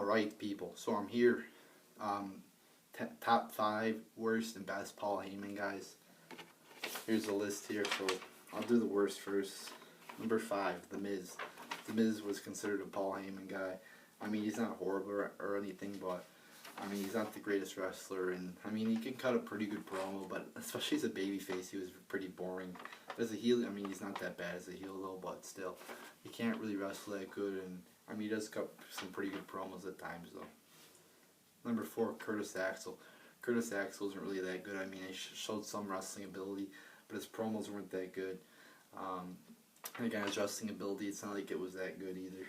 Alright, people, so I'm here. Top 5 worst and best Paul Heyman guys. Here's the list here, so I'll do the worst first. Number 5, The Miz. The Miz was considered a Paul Heyman guy. I mean, he's not horrible or anything, but I mean, he's not the greatest wrestler, and I mean, he can cut a pretty good promo, but especially as a babyface, he was pretty boring. As a heel, I mean, he's not that bad as a heel though, but still, he can't really wrestle that good, and I mean, he does cut some pretty good promos at times though. Number 4, Curtis Axel. Curtis Axel isn't really that good. I mean, he showed some wrestling ability, but his promos weren't that good. Again, his wrestling ability, it's not like it was that good either.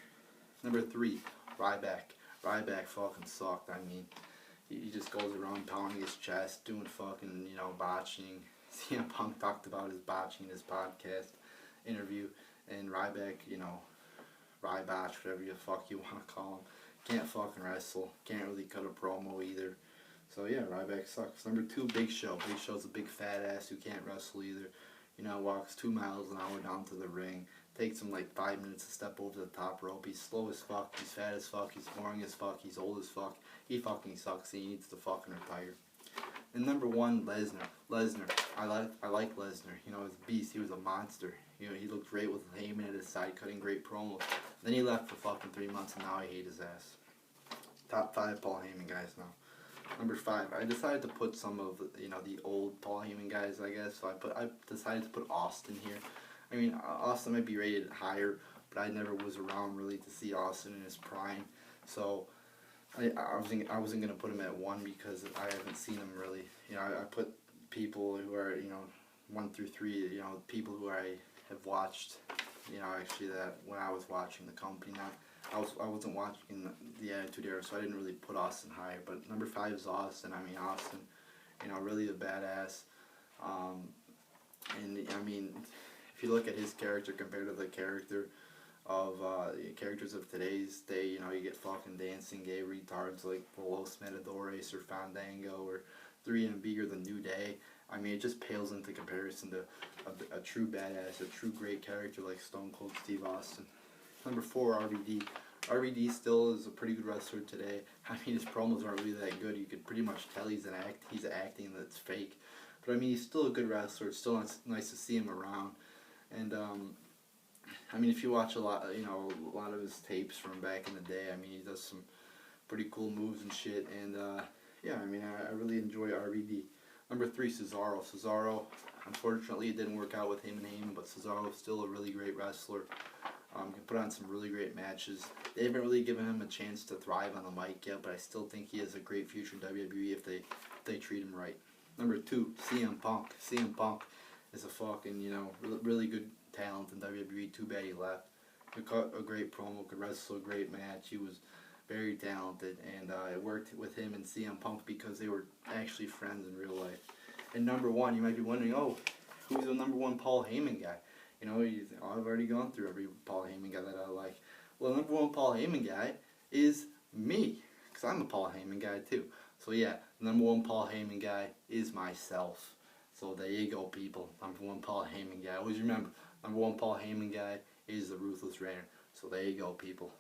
Number 3, Ryback. Ryback fucking sucked. I mean, he just goes around pounding his chest, doing fucking, botching. CM Punk talked about his botching in his podcast interview, and Ryback, Rybotch, whatever the fuck you want to call him, can't fucking wrestle, can't really cut a promo either. So yeah, Ryback sucks. Number 2, Big Show. Big Show's a big fat ass who can't wrestle either. Walks 2 miles an hour down to the ring. Takes him like 5 minutes to step over the top rope. He's slow as fuck, he's fat as fuck, he's boring as fuck, he's old as fuck. He fucking sucks, he needs to fucking retire. And number 1, Lesnar. Lesnar. I like Lesnar. He was a beast, he was a monster. He looked great with Heyman at his side, cutting great promos. Then he left for fucking 3 months, and now I hate his ass. Top 5 Paul Heyman guys now. Number 5, I decided to put some of the old Paul Heyman guys, I guess. So I decided to put Austin here. I mean, Austin might be rated higher, but I never was around really to see Austin in his prime. So I wasn't gonna put him at 1 because I haven't seen him really. I put people who are 1 through 3. People who I have watched. Actually that when I was watching the company. I wasn't watching the Attitude Era, so I didn't really put Austin higher. But number 5 is Austin. I mean, Austin, really a badass. And I mean, if you look at his character compared to the character of characters of today's day, you get fucking dancing gay retards like Los Matadores or Fandango or 3MB or the New Day. I mean, it just pales into comparison to a true badass, a true great character like Stone Cold Steve Austin. Number 4, RVD. RVD still is a pretty good wrestler today. I mean, his promos aren't really that good. You could pretty much tell he's acting that's fake. But I mean, he's still a good wrestler. It's still nice to see him around. And I mean, if you watch a lot of his tapes from back in the day, I mean, he does some pretty cool moves and shit. And yeah, I mean, I really enjoy RVD. Number 3, Cesaro. Cesaro, unfortunately, it didn't work out with him and Heyman, but Cesaro is still a really great wrestler. Can put on some really great matches. They haven't really given him a chance to thrive on the mic yet, but I still think he has a great future in WWE if they treat him right. Number 2, CM Punk. CM Punk is a fucking, really good talent in WWE. Too bad he left. Could cut a great promo, could wrestle a great match. He was very talented, and it worked with him and CM Punk because they were actually friends in real life. And number 1, you might be wondering, oh, who's the number 1 Paul Heyman guy? I've already gone through every Paul Heyman guy that I like. Well, the number 1 Paul Heyman guy is me, because I'm a Paul Heyman guy too. So yeah, the number 1 Paul Heyman guy is myself. So there you go, people. Number 1 Paul Heyman guy. Always remember, number 1 Paul Heyman guy is the Ruthless Reigner. So there you go, people.